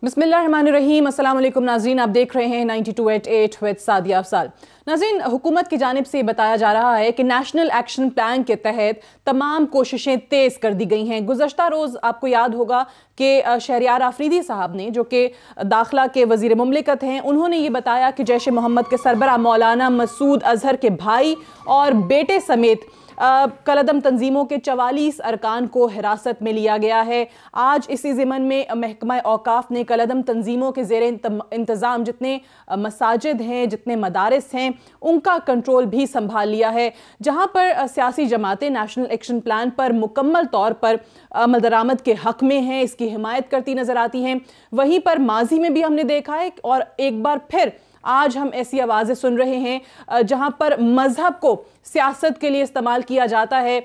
बिस्मिल्लाहिर्रहमानिर्रहीम। अस्सलाम वालेकुम नाज़रीन, आप देख रहे हैं 9288 विद सादिया अफसाल। नाज़रीन, हुकूमत की जानिब से बताया जा रहा है कि नेशनल एक्शन प्लान के तहत तमाम कोशिशें तेज़ कर दी गई हैं। गुज़श्ता रोज़ आपको याद होगा कि शहरियार आफरीदी साहब ने, जो कि दाखिला के वज़ीर मुमलिकत हैं, उन्होंने ये बताया कि जैश ए मोहम्मद के सरबराह मौलाना मसूद अजहर के भाई और बेटे समेत कलदम तंजीमों के 44 अरकान को हिरासत में लिया गया है। आज इसी ज़िमन में महकमा औकाफ ने कलदम तंजीमों के ज़ेर इंतज़ाम जितने मसाजिद हैं, जितने मदारिस हैं, उनका कंट्रोल भी संभाल लिया है। जहाँ पर सियासी जमातें नेशनल एक्शन प्लान पर मुकम्मल तौर पर अमल दरामद के हक़ में हैं, इसकी हिमायत करती नज़र आती हैं, वहीं पर माजी में भी हमने देखा है और एक बार फिर आज हम ऐसी आवाज़ें सुन रहे हैं जहां पर मजहब को सियासत के लिए इस्तेमाल किया जाता है।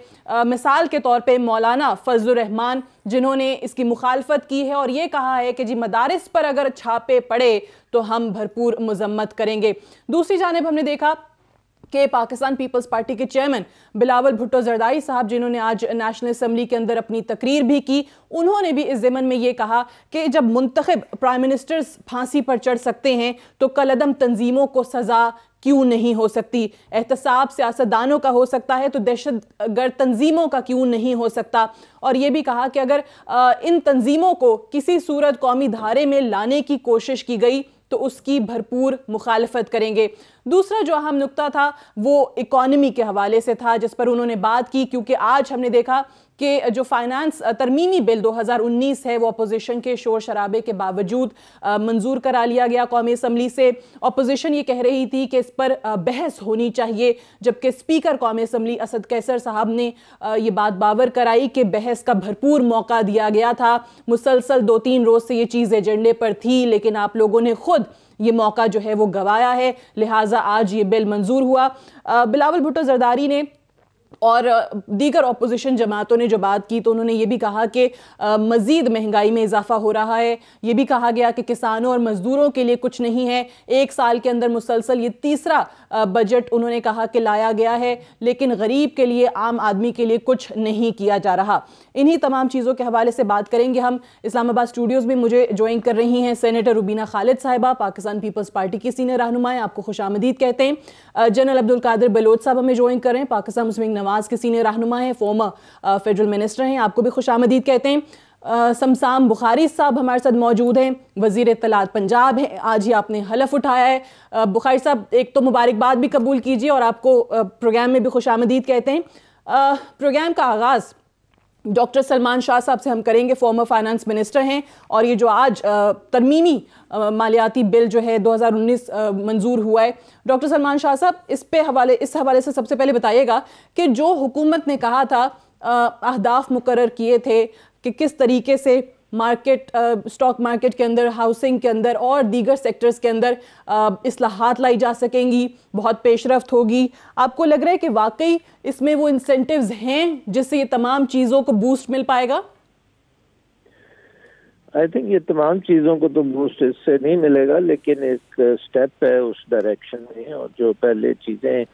मिसाल के तौर पे मौलाना फजलुर रहमान, जिन्होंने इसकी मुखालफत की है और ये कहा है कि जी मदारिस पर अगर छापे पड़े तो हम भरपूर मजम्मत करेंगे। दूसरी जानिब हमने देखा कि पाकिस्तान पीपल्स पार्टी के चेयरमैन बिलावल भुट्टो जरदारी साहब, जिन्होंने आज नेशनल असेंबली के अंदर अपनी तकरीर भी की, उन्होंने भी इस ज़िमन में ये कहा कि जब मुंतखब प्राइम मिनिस्टर्स फांसी पर चढ़ सकते हैं तो कलदम तंजीमों को सज़ा क्यों नहीं हो सकती। एहतसाब सियासतदानों का हो सकता है तो दहशतगर्द तंजीमों का क्यों नहीं हो सकता। और ये भी कहा कि अगर इन तंजीमों को किसी सूरत कौमी धारे में लाने की कोशिश की गई तो उसकी भरपूर मुखालफत करेंगे। दूसरा जो अहम नुक्ता था वो इकॉनमी के हवाले से था, जिस पर उन्होंने बात की, क्योंकि आज हमने देखा कि जो फाइनेंस तरमीमी बिल 2019 है वो अपोजिशन के शोर शराबे के बावजूद मंजूर करा लिया गया कौमी असम्बली से। अपोजिशन ये कह रही थी कि इस पर बहस होनी चाहिए, जबकि स्पीकर कौमी असम्बली असद कैसर साहब ने ये बात बावर कराई कि बहस का भरपूर मौका दिया गया था। मुसलसल 2-3 रोज से ये चीज़ एजेंडे पर थी, लेकिन आप लोगों ने खुद ये मौका जो है वो गवाया है, लिहाजा आज ये बिल मंजूर हुआ। बिलावल भुट्टो जरदारी ने और दीगर अपोजिशन जमातों ने जो बात की तो उन्होंने ये भी कहा कि मज़ीद महंगाई में इजाफा हो रहा है। ये भी कहा गया कि किसानों और मज़दूरों के लिए कुछ नहीं है। एक साल के अंदर मुसलसल ये तीसरा बजट उन्होंने कहा कि लाया गया है, लेकिन गरीब के लिए, आम आदमी के लिए कुछ नहीं किया जा रहा। इन्हीं तमाम चीज़ों के हवाले से बात करेंगे हम। इस्लामाबाद स्टूडियोज़ में मुझे ज्वाइन कर रही हैं सेनेटर रुबीना खालिद साहिबा, पाकिस्तान पीपल्स पार्टी की सीनियर रहनुमा, आपको खुशामदीद कहते हैं। जनरल अब्दुल कादिर बलोच साहब हमें ज्वाइन कर रहे हैं, पाकिस्तान मुस्लिम नवाज के सीनियर रहनुमा हैं, फॉर्मर फेडरल मिनिस्टर हैं, आपको भी खुशामदीद कहते हैं। समसाम बुखारी साहब हमारे साथ मौजूद हैं, वज़ीर इत्तलात पंजाब हैं, आज ही आपने हलफ उठाया है। बुखारी साहब, एक तो मुबारकबाद भी कबूल कीजिए और आपको प्रोग्राम में भी खुशामदीद कहते हैं। प्रोग्राम का आगाज़ डॉक्टर सलमान शाह साहब से हम करेंगे, फॉर्मर फाइनेंस मिनिस्टर हैं, और ये जो आज तरमीमी मालियाती बिल जो है 2019 मंजूर हुआ है, डॉक्टर सलमान शाह साहब इस हवाले से सबसे पहले बताइएगा कि जो हुकूमत ने कहा था, अहदाफ मुकर्रर किए थे कि किस तरीके से मार्केट, स्टॉक मार्केट के अंदर, हाउसिंग के अंदर और दीगर सेक्टर्स के अंदर इस्लाहात लाई जा सकेंगी, बहुत पेशरफ्त होगी, आपको लग रहा है कि वाकई इसमें वो इंसेंटिव्स हैं जिससे ये तमाम चीज़ों को बूस्ट मिल पाएगा? आई थिंक ये तमाम चीज़ों को तो बूस्ट इससे नहीं मिलेगा, लेकिन एक स्टेप है उस डायरेक्शन में। और जो पहले चीज़ें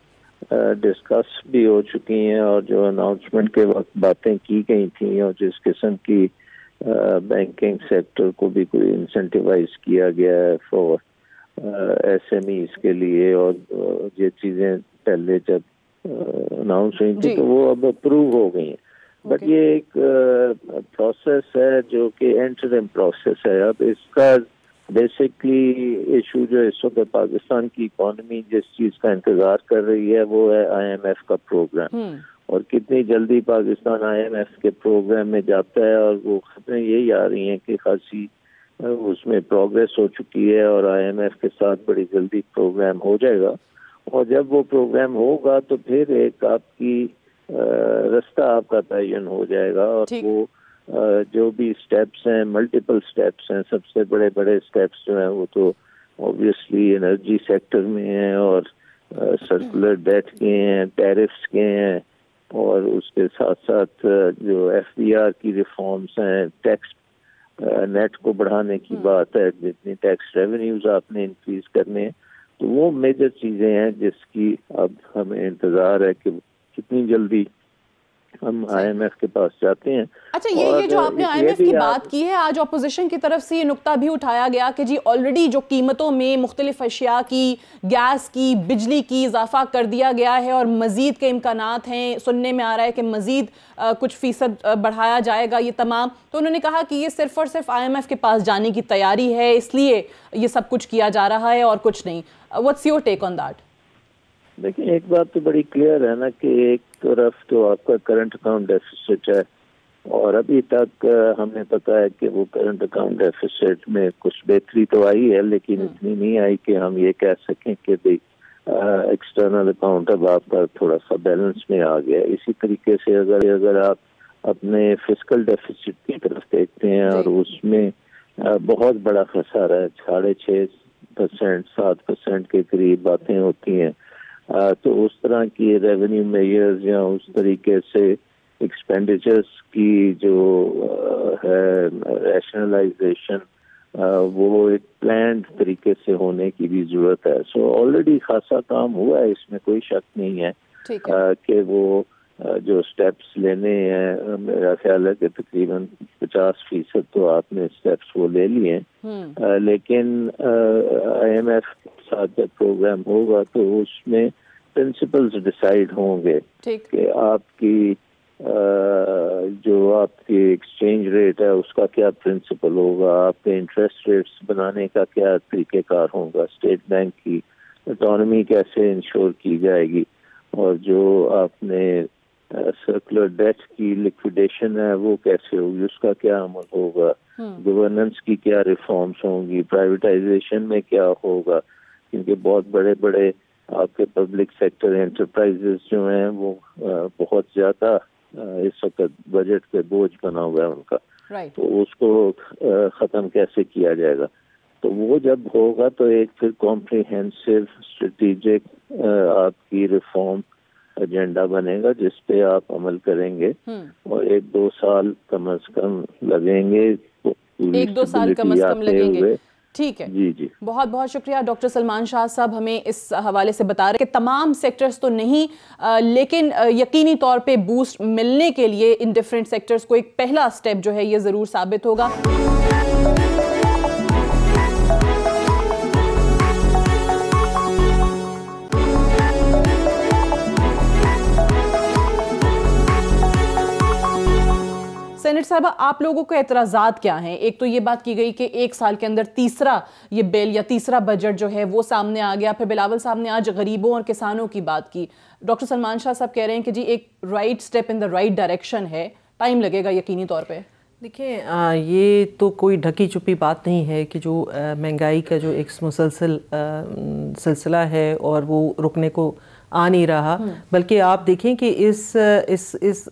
डिस्कस भी हो चुकी हैं और जो अनाउंसमेंट के वक्त बातें की गई थी, और जिस किस्म की बैंकिंग सेक्टर को भी कोई इंसेंटिवाइज किया गया है फॉर एसएमईज के लिए, और ये चीज़ें पहले जब अनाउंस हुई थी तो वो अब अप्रूव हो गई हैं। बट ये एक प्रोसेस है जो कि इंटरिम प्रोसेस है। अब इसका बेसिकली इशू जो इस वक्त पाकिस्तान की इकॉनमी जिस चीज़ का इंतज़ार कर रही है वो है IMF का प्रोग्राम, और कितनी जल्दी पाकिस्तान IMF के प्रोग्राम में जाता है। और वो खबरें यही आ रही हैं कि खासी उसमें प्रोग्रेस हो चुकी है और IMF के साथ बड़ी जल्दी प्रोग्राम हो जाएगा। और जब वो प्रोग्राम होगा तो फिर एक आपकी रास्ता आपका तयन हो जाएगा। और वो जो भी स्टेप्स हैं, मल्टीपल स्टेप्स हैं, सबसे बड़े बड़े स्टेप्स जो हैं वो तो ऑब्वियसली एनर्जी सेक्टर में हैं, और सर्कुलर डेट के हैं, टैरिफ्स के हैं, और उसके साथ साथ जो FBR की रिफॉर्म्स हैं, टैक्स नेट को बढ़ाने की बात है, जितनी टैक्स रेवेन्यूज आपने इंक्रीज करने हैं, तो वो मेजर चीजें हैं जिसकी अब हमें इंतजार है कि कितनी जल्दी हम IMF के पास जाते हैं। अच्छा, ये जो आपने IMF की बात की है, आज ऑपोजिशन की तरफ से ये नुक्ता भी उठाया गया कि जी ऑलरेडी जो कीमतों में मुख्तलिफ अशिया की, गैस की, बिजली की इजाफा कर दिया गया है और मजीद के इम्कानात हैं, सुनने में आ रहा है कि मजीद कुछ फीसद बढ़ाया जाएगा ये तमाम। तो उन्होंने कहा कि ये सिर्फ और सिर्फ IMF के पास जाने की तैयारी है, इसलिए ये सब कुछ किया जा रहा है और कुछ नहीं। What's your take on that? देखिए, एक बात तो बड़ी क्लियर है ना कि एक तरफ तो आपका करंट अकाउंट डेफिसिट है और अभी तक हमें पता है कि वो करंट अकाउंट डेफिसिट में कुछ बेहतरी तो आई है, लेकिन इतनी नहीं आई कि हम ये कह सकें कि भाई एक्सटर्नल अकाउंट अब आपका थोड़ा सा बैलेंस में आ गया। इसी तरीके से अगर आप अपने फिस्कल डेफिसिट की तरफ देखते हैं और उसमें बहुत बड़ा खसारा है, 6.5%, 7% के करीब बातें होती हैं, तो उस तरह की रेवेन्यू मेजर्स या उस तरीके से एक्सपेंडिचर्स की जो है रैशनलाइजेशन, वो एक प्लान्ड तरीके से होने की भी जरूरत है। सो ऑलरेडी खासा काम हुआ है, इसमें कोई शक नहीं है कि वो जो स्टेप्स लेने हैं, मेरा ख्याल है कि तकरीबन 50% तो आपने स्टेप्स वो ले लिए हैं, लेकिन IMF के साथ जब प्रोग्राम होगा तो उसमें प्रिंसिपल्स डिसाइड होंगे कि आपकी जो आपकी एक्सचेंज रेट है उसका क्या प्रिंसिपल होगा, आपके इंटरेस्ट रेट्स बनाने का क्या तरीक़ेकार होगा, स्टेट बैंक की ऑटोनॉमी कैसे इंश्योर की जाएगी, और जो आपने सर्कुलर डेट की लिक्विडेशन है वो कैसे होगी, उसका क्या अमल होगा, गवर्नेंस की क्या रिफॉर्म्स होंगी, प्राइवेटाइजेशन में क्या होगा, क्योंकि बहुत बड़े बड़े आपके पब्लिक सेक्टर एंटरप्राइजेस जो हैं वो बहुत ज्यादा इस वक्त बजट पे बोझ बना हुआ है उनका, तो उसको खत्म कैसे किया जाएगा। तो वो जब होगा तो एक फिर कॉम्प्रिहेंसिव स्ट्रेटेजिक आपकी रिफॉर्म एजेंडा बनेगा जिस पे आप अमल करेंगे, और 1-2 साल कम से कम लगेंगे, 1-2 साल कम से कम लगेंगे। ठीक है, जी बहुत बहुत शुक्रिया डॉक्टर सलमान शाह साहब, हमें इस हवाले से बता रहे कि तमाम सेक्टर्स तो नहीं लेकिन यकीनी तौर पे बूस्ट मिलने के लिए इन डिफरेंट सेक्टर्स को एक पहला स्टेप जो है ये ज़रूर साबित होगा। सेनेट साहबा, आप लोगों के एतराज़ात क्या हैं? एक तो ये बात की गई कि 1 साल के अंदर तीसरा ये बिल या तीसरा बजट जो है वो सामने आ गया, फिर बिलावल साहब ने आज गरीबों और किसानों की बात की, डॉक्टर सलमान शाह साहब कह रहे हैं कि जी एक right step in the right direction है, टाइम लगेगा यकीनी तौर पे। देखिए, ये तो कोई ढकी छुपी बात नहीं है कि जो महंगाई का जो एक मुसलसल सिलसिला है और वो रुकने को आ नहीं रहा, बल्कि आप देखें कि इस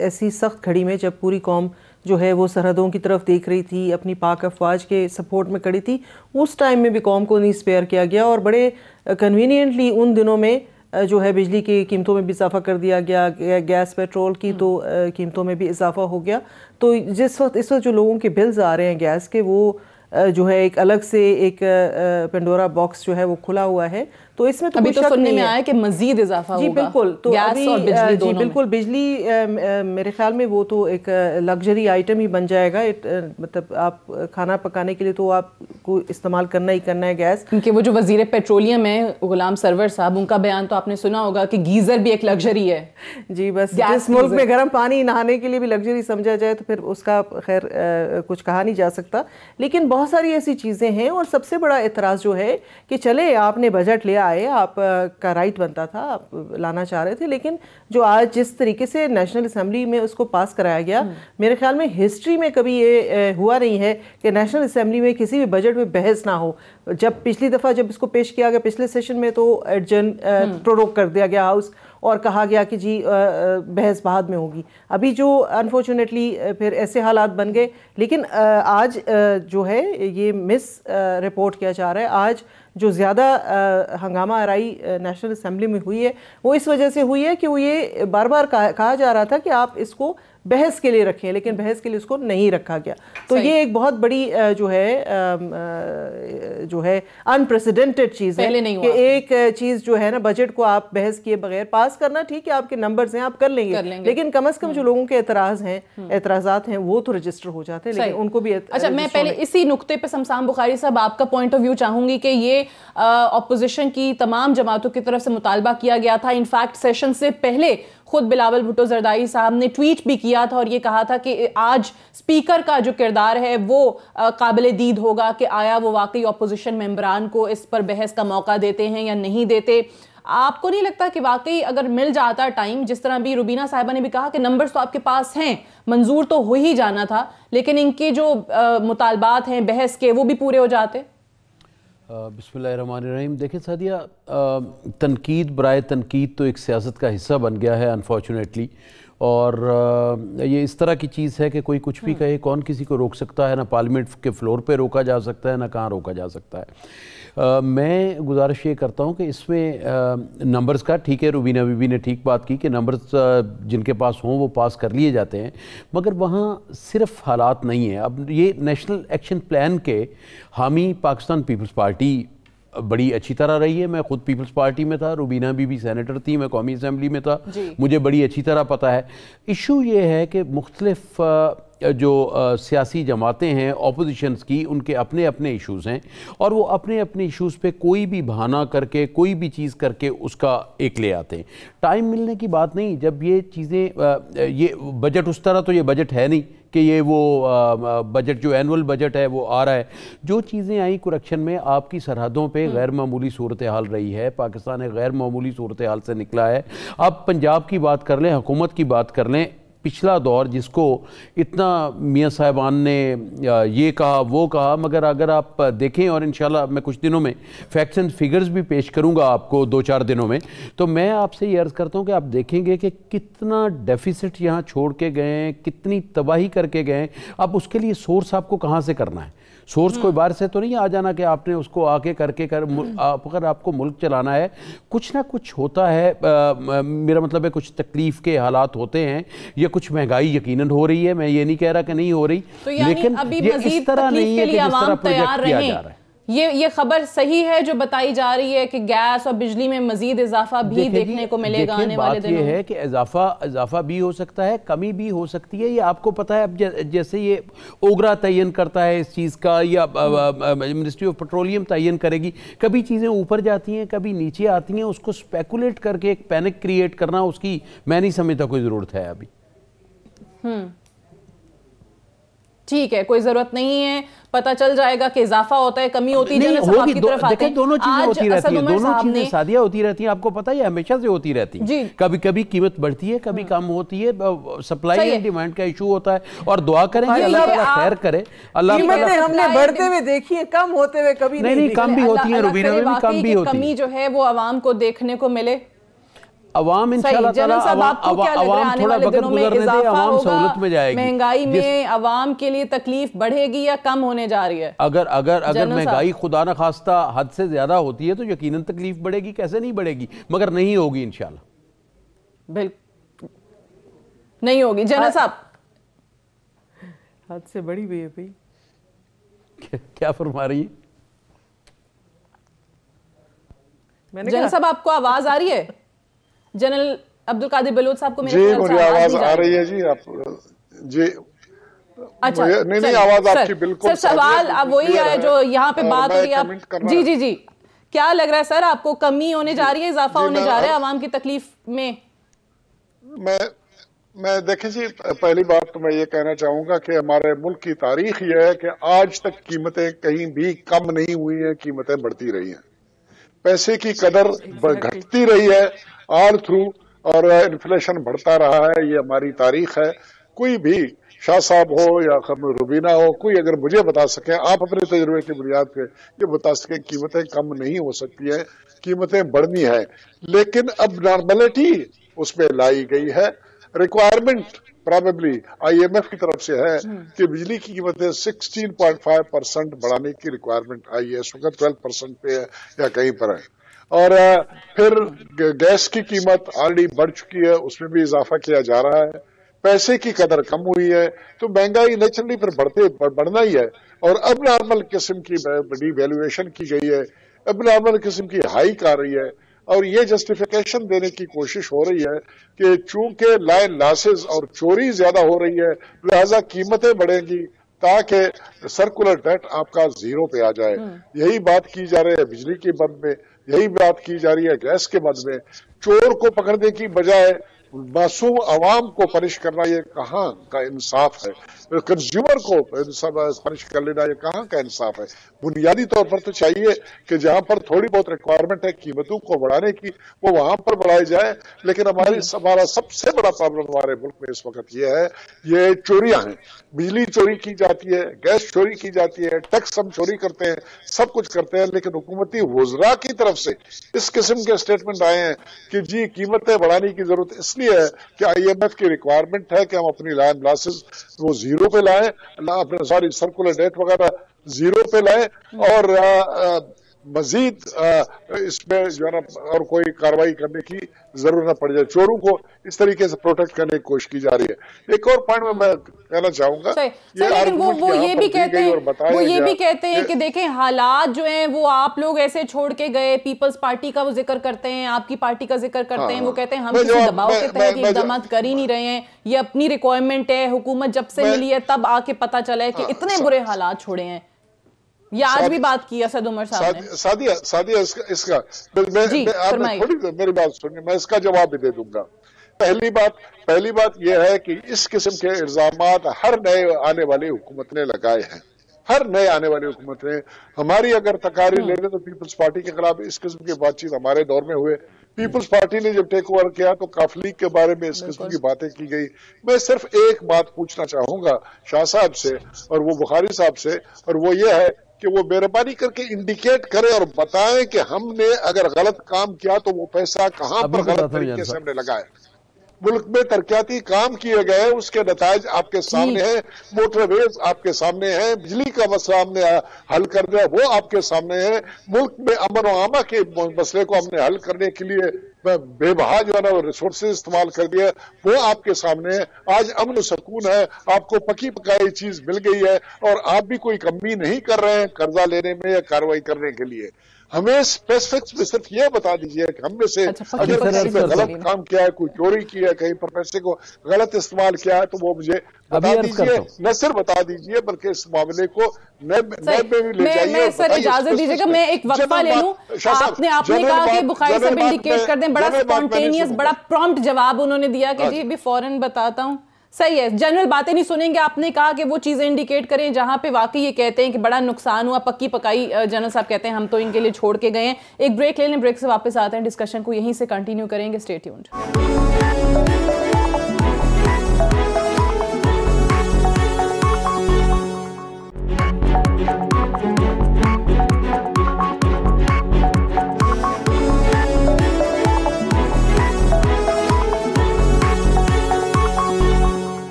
ऐसी सख्त घड़ी में जब पूरी कौम जो है वो सरहदों की तरफ देख रही थी, अपनी पाक अफवाज के सपोर्ट में खड़ी थी, उस टाइम में भी कौम को नहीं स्पेयर किया गया और बड़े कन्वीनियंटली उन दिनों में जो है बिजली की कीमतों में भी इजाफा कर दिया गया, गैस पेट्रोल की तो कीमतों में भी इजाफा हो गया। तो इस वक्त जो लोगों के बिल्स आ रहे हैं गैस के, वो जो है एक अलग से एक पेंडोरा बॉक्स जो है वो खुला हुआ है। तो इसमें तो अभी तो सुनने में आया कि मजीद इजाफा होगा। जी बिल्कुल, तो गैस और बिजली दोनों में। बिल्कुल, बिजली मेरे ख्याल में वो तो एक लग्जरी आइटम ही बन जाएगा। मतलब आप खाना पकाने के लिए तो आपको इस्तेमाल करना ही करना है गैस, क्योंकि वो जो वजीर पेट्रोलियम है गुलाम सरवर साहब, उनका बयान तो आपने सुना होगा कि गीजर भी एक लग्जरी है। जी, बस जिस मुल्क में गर्म पानी नहाने के लिए भी लग्जरी समझा जाए तो फिर उसका खैर कुछ कहा नहीं जा सकता। लेकिन बहुत सारी ऐसी चीज़ें हैं, और सबसे बड़ा एतराज़ जो है कि चले आपने बजट लिया आए, आप का राइट बनता था, आप लाना चाह रहे थे, लेकिन जो आज जिस तरीके से नेशनल असेंबली में उसको पास कराया गया, मेरे ख्याल में हिस्ट्री में कभी ये हुआ नहीं है कि नेशनल असेंबली में किसी भी बजट में बहस ना हो। जब पिछली दफ़ा जब इसको पेश किया गया पिछले सेशन में तो एडजर्न प्रोरोग कर दिया गया हाउस और कहा गया कि जी बहस बाद में होगी। अभी जो अनफॉर्चुनेटली फिर ऐसे हालात बन गए, लेकिन आज जो है ये मिस रिपोर्ट किया जा रहा है। आज जो ज़्यादा हंगामा आराई नेशनल असेंबली में हुई है वो इस वजह से हुई है कि वो ये बार बार कहा जा रहा था कि आप इसको बहस के लिए रखे हैं, लेकिन बहस के लिए उसको नहीं रखा गया। तो ये एक बहुत बड़ी जो है अनप्रेसिडेंटेड चीज़ है कि एक चीज़ जो है ना, बजट को आप बहस किए बगैर पास करना, ठीक है आपके नंबर्स हैं आप कर लेंगे, लेकिन कम से कम जो लोगों के एतराज़ात हैं वो तो रजिस्टर हो जाते हैं, लेकिन उनको भी अच्छा, मैं पहले इसी नुक्ते पे शमशान बुखारी साहब आपका पॉइंट ऑफ व्यू चाहूंगी कि ये ऑपोजिशन की तमाम जमातों की तरफ से मुतालबा किया गया था। इनफैक्ट सेशन से पहले खुद बिलावल भुट्टो जरदारी साहब ने ट्वीट भी किया था और ये कहा था कि आज स्पीकर का जो किरदार है वो काबिल दीद होगा कि आया वो वाकई ऑपोजिशन मेंबरान को इस पर बहस का मौका देते हैं या नहीं देते। आपको नहीं लगता कि वाकई अगर मिल जाता टाइम, जिस तरह भी रुबीना साहिबा ने भी कहा कि नंबर्स तो आपके पास हैं, मंजूर तो हो ही जाना था, लेकिन इनके जो मुतालबात हैं बहस के वो भी पूरे हो जाते? बिस्मिल्लाहिर्रहमानिर्रहीम। देखिए सादिया, तनकीद बराए तनकीद तो एक सियासत का हिस्सा बन गया है अनफॉर्चुनेटली, और ये इस तरह की चीज़ है कि कोई कुछ भी कहे, कौन किसी को रोक सकता है? ना पार्लियामेंट के फ्लोर पे रोका जा सकता है, ना कहाँ रोका जा सकता है। मैं गुजारिश ये करता हूँ कि इसमें नंबर्स का, ठीक है रुबीना बीबी ने ठीक बात की कि नंबर्स जिनके पास हों वो पास कर लिए जाते हैं, मगर वहाँ सिर्फ हालात नहीं है। अब ये नेशनल एक्शन प्लान के हामी पाकिस्तान पीपल्स पार्टी बड़ी अच्छी तरह रही है। मैं खुद पीपल्स पार्टी में था, रुबीना बीबी सेनेटर थी, मैं कौमी असम्बली में था, मुझे बड़ी अच्छी तरह पता है। इशू ये है कि मुख्तलिफ जो सियासी जमातें हैं ऑपोजिशंस की, उनके अपने अपने इश्यूज़ हैं और वो अपने अपने इश्यूज़ पे कोई भी बहाना करके, कोई भी चीज़ करके उसका एक ले आते हैं। टाइम मिलने की बात नहीं, जब ये चीज़ें, ये बजट उस तरह तो ये बजट है नहीं कि ये वो बजट जो एनुअल बजट है वो आ रहा है। जो चीज़ें आई कुरेक्शन में, आपकी सरहदों पे गैर मामूली सूरत हाल रही है, पाकिस्तान एक गैर मामूली सूरत हाल से निकला है। अब पंजाब की बात कर लें, हुकूमत की बात कर लें, पिछला दौर जिसको इतना मियाँ साहिबान ने ये कहा वो कहा, मगर अगर आप देखें, और इंशाल्लाह मैं कुछ दिनों में फैक्ट्स एंड फिगर्स भी पेश करूंगा आपको 2-4 दिनों में, तो मैं आपसे ये अर्ज़ करता हूं कि आप देखेंगे कि कितना डेफिसिट यहाँ छोड़ के गए हैं, कितनी तबाही करके गए हैं। अब उसके लिए सोर्स आपको कहाँ से करना है? सोर्स कोई बाहर से तो नहीं आ जाना कि आपने उसको आके करके अगर आपको मुल्क चलाना है, कुछ ना कुछ होता है। मेरा मतलब है कुछ तकलीफ़ के हालात होते हैं, या कुछ महंगाई यकीनन हो रही है, मैं ये नहीं कह रहा कि नहीं हो रही, तो लेकिन अभी ये इस तरह नहीं है कि जिस तरह प्रोजेक्ट किया जा रहा है। ये खबर सही है जो बताई जा रही है कि गैस और बिजली में मजीद इजाफा भी देखने को मिलेगा आने वाले दिनों में? ये है कि इजाफा भी हो सकता है, कमी भी हो सकती है, ये आपको पता है। अब जैसे ये ओगरा तयन करता है इस चीज़ का, या मिनिस्ट्री ऑफ पेट्रोलियम तयन करेगी, कभी चीज़ें ऊपर जाती हैं कभी नीचे आती हैं, उसको स्पेकुलेट करके एक पैनिक क्रिएट करना, उसकी मैं नहीं समझता कोई ज़रूरत है अभी। ठीक है, कोई जरूरत नहीं है, पता चल जाएगा कि इजाफा होता है, कमी होती है, होगी। दोनों चीजें होती रहती हैं, दोनों चीजें सादिया होती रहती हैं, आपको पता है हमेशा से होती रहती है। कभी कभी कीमत बढ़ती है, कभी कम होती है, सप्लाई एंड डिमांड का इशू होता है, और दुआ करें कि अल्लाह ताला खैर करे। अल्लाह हमने बढ़ते हुए देखी है, कम होते हुए कभी नहीं, कम भी होती है, रुबीना में भी कम भी होती है। कमी जो है वो आवाम को देखने को मिले, अवाम इंशाल्लाह ताला अवाम थोड़ा वक्त गुजरने दे, अवाम सहूलत में जाएगी। महंगाई में अवाम के लिए तकलीफ बढ़ेगी या कम होने जा रही है? अगर महंगाई खुदा न खास्ता हद से ज्यादा होती है तो यकीनन तकलीफ बढ़ेगी, कैसे नहीं बढ़ेगी, मगर नहीं होगी इंशाल्लाह। बिल्कुल नहीं होगी। जनरल साहब, हद से बड़ी हुई है भाई, क्या फरमा रही है? जनरल साहब आपको आवाज आ रही है? जनरल अब्दुल कादिर बलोच साहब को मेरे मुझे आवाज आ रही है जी। आप जी अच्छा, नहीं आवाज आपकी बिल्कुल। सर सवाल अब वही है जो यहाँ पे बात हो रही है। जी क्या लग रहा है सर आपको, कमी होने जा रही है, इजाफा होने जा रहा है आवाम की तकलीफ में? मैं देखें जी, पहली बात तो मैं ये कहना चाहूंगा कि हमारे मुल्क की तारीख ये है कि आज तक कीमतें कहीं भी कम नहीं हुई हैं, कीमतें बढ़ती रही हैं, पैसे की कदर घटती रही है ऑल थ्रू, और इन्फ्लेशन बढ़ता रहा है। ये हमारी तारीख है। कोई भी शाह साहब हो या रुबीना हो, कोई अगर मुझे बता सके, आप अपने तजुर्बे की बुनियाद पे ये बता सके, कीमतें कम नहीं हो सकती हैं, कीमतें बढ़नी है। लेकिन अब नॉर्मलिटी उसमें लाई गई है। रिक्वायरमेंट प्रोबेबली IMF की तरफ से है कि बिजली की कीमतें 16.5% बढ़ाने की रिक्वायरमेंट आई है, इस वक्त 12% पे है या कहीं पर है। और फिर गैस की कीमत ऑलरेडी बढ़ चुकी है, उसमें भी इजाफा किया जा रहा है। पैसे की कदर कम हुई है, तो महंगाई नेचुरली फिर बढ़ना ही है। और अब नॉर्मल किस्म की बड़ी वैल्यूएशन की गई है, अब नॉर्मल किस्म की हाइक आ रही है, और ये जस्टिफिकेशन देने की कोशिश हो रही है कि चूंकि लाइन लॉसेस और चोरी ज्यादा हो रही है, लिहाजा कीमतें बढ़ेंगी ताकि सर्कुलर डेट आपका जीरो पे आ जाए। यही बात की जा रही है बिजली के मद में, यही बात की जा रही है गैस के मद में। चोर को पकड़ने की बजाय मासूम आवाम को पनिश करना, ये कहाँ का इंसाफ है? कंज्यूमर को पनिश कर लेना, ये कहाँ का इंसाफ है? बुनियादी तौर पर तो चाहिए कि जहां पर थोड़ी बहुत रिक्वायरमेंट है कीमतों को बढ़ाने की, वो वहां पर बढ़ाई जाए। लेकिन हमारा सबसे बड़ा प्रॉब्लम हमारे मुल्क में इस वक्त ये है, ये चोरियां हैं। बिजली चोरी की जाती है, गैस चोरी की जाती है, टैक्स हम चोरी करते हैं, सब कुछ करते हैं, लेकिन हुकूमती वज़रा की तरफ से इस किस्म के स्टेटमेंट आए हैं कि जी कीमतें बढ़ाने की जरूरत इसलिए है कि IMF की रिक्वायरमेंट है कि हम अपनी लाइन लॉसेस वो जीरो पे लाएं, अपने सॉरी सर्कुलर डेट वगैरह जीरो पे लाएं, और मजीद इसमें जो है ना और कोई कार्रवाई करने की जरूरत न पड़ जाए। चोरों को इस तरीके से प्रोटेक्ट करने की कोशिश की जा रही है। एक और पॉइंट में मैं कहना चाहूंगा, लेकिन वो ये भी कहते हैं कि देखें हालात जो हैं वो आप लोग ऐसे छोड़ के गए, पीपल्स पार्टी का वो जिक्र करते हैं, आपकी पार्टी का जिक्र करते हैं, वो कहते हैं हम किसी दबाव के तहत इक़दाम कर ही नहीं रहे हैं, ये अपनी रिक्वायरमेंट है, हुकूमत जब से मिली है तब आके पता चला है कि इतने बुरे हालात छोड़े हैं। ये आज भी बात की असद उमर साहब ने। सादिया इसका मेरी बात सुनिए, मैं इसका जवाब भी दे दूंगा। पहली बात यह है कि इस किस्म के इल्जामात हर नए आने वाली हुकूमत ने लगाए हैं, हर नए आने वाली हुकूमत ने। हमारी अगर तकारीर ले लें तो पीपल्स पार्टी के खिलाफ इस किस्म की बातचीत हमारे दौर में हुए। पीपल्स पार्टी ने जब टेक ओवर किया तो काफ लीग के बारे में इस किस्म की बातें की गई। मैं सिर्फ एक बात पूछना चाहूंगा शाह साहब से और वो बुखारी साहब से, और वो ये है कि वो मेहरबानी करके इंडिकेट करें और बताएं कि हमने अगर गलत काम किया तो वो पैसा कहां पर गलत तरीके से हमने लगाया। मुल्क में तरक्याती काम किए गए, उसके नतायज आपके सामने हैं, मोटरवेज आपके सामने हैं, बिजली का मसला हमने हल कर दिया वो आपके सामने है, मुल्क में अमन व आमा के मसले को हमने हल करने के लिए बेबहा जो है ना रिसोर्सेज इस्तेमाल कर दिया वो आपके सामने है। आज अमन सुकून है, आपको पकी पकाई चीज मिल गई है और आप भी कोई कमी नहीं कर रहे हैं कर्जा लेने में या कार्रवाई करने के लिए। हमें स्पेसिफिक्स में सिर्फ ये बता दीजिए कि हम में से अगर किसी ने गलत काम किया है, कोई चोरी की है, कहीं पर पैसे को गलत इस्तेमाल किया है, तो वो मुझे बता दीजिए। न सिर्फ बता दीजिए बल्कि इस मामले को नैब में भी ले जाइए। सर इजाजत दीजिएगा, मैं एक वक्फा ले लूं। आपने कहा कि बुखारी साहब इंडिकेट कर दें, बड़ा स्पॉन्टेनियस, बड़ा प्रॉम्प्ट जवाब उन्होंने दिया कि जी भी फौरन बताता हूं। सही है, जनरल बातें नहीं सुनेंगे। आपने कहा कि वो चीजें इंडिकेट करें जहां पे वाकई ये कहते हैं कि बड़ा नुकसान हुआ, पक्की पकाई जनरल साहब कहते हैं हम तो इनके लिए छोड़ के गए हैं। एक ब्रेक ले लें, ब्रेक से वापस आते हैं, डिस्कशन को यहीं से कंटिन्यू करेंगे। Stay tuned.